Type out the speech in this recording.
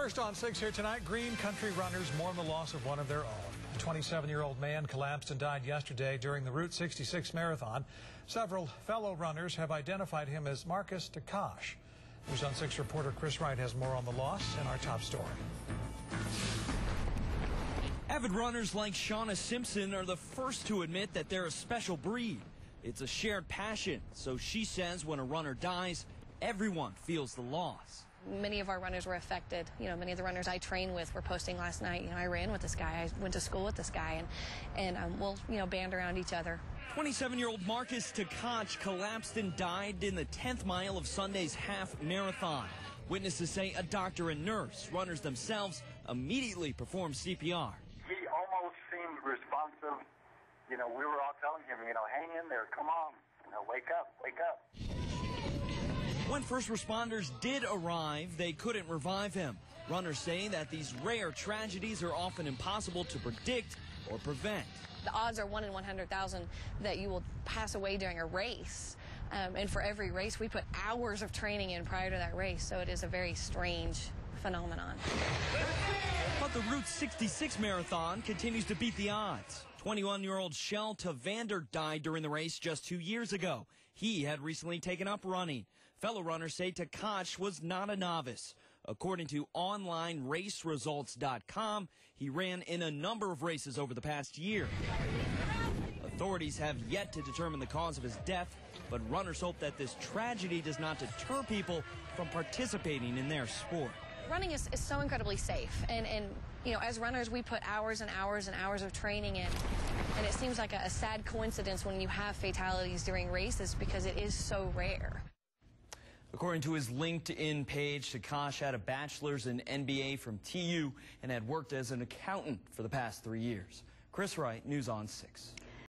First on 6 here tonight, Green Country runners mourn the loss of one of their own. A 27-year-old man collapsed and died yesterday during the Route 66 marathon. Several fellow runners have identified him as Marcus Takach. News on 6 reporter Chris Wright has more on the loss in our top story. Avid runners like Shauna Simpson are the first to admit that they're a special breed. It's a shared passion, so she says when a runner dies, everyone feels the loss. Many of our runners were affected. Many of the runners I train with were posting last night, I ran with this guy, I went to school with this guy, and we'll, band around each other. 27-year-old Marcus Takach collapsed and died in the 10th mile of Sunday's half marathon. Witnesses say a doctor and nurse, runners themselves, immediately performed CPR. He almost seemed responsive. We were all telling him, hang in there, come on, wake up, wake up. When first responders did arrive, they couldn't revive him. Runners say that these rare tragedies are often impossible to predict or prevent. The odds are 1 in 100,000 that you will pass away during a race. And for every race, we put hours of training in prior to that race, so it is a very strange phenomenon. But the Route 66 marathon continues to beat the odds. 21-year-old Shel Tavander died during the race just 2 years ago. He had recently taken up running. Fellow runners say Takach was not a novice. According to OnlineRaceResults.com, he ran in a number of races over the past year. Authorities have yet to determine the cause of his death, but runners hope that this tragedy does not deter people from participating in their sport. Running is so incredibly safe, and as runners we put hours and hours and hours of training in, and it seems like a sad coincidence when you have fatalities during races because it is so rare. According to his LinkedIn page, Takach had a bachelor's and MBA from TU and had worked as an accountant for the past 3 years. Chris Wright, News on 6.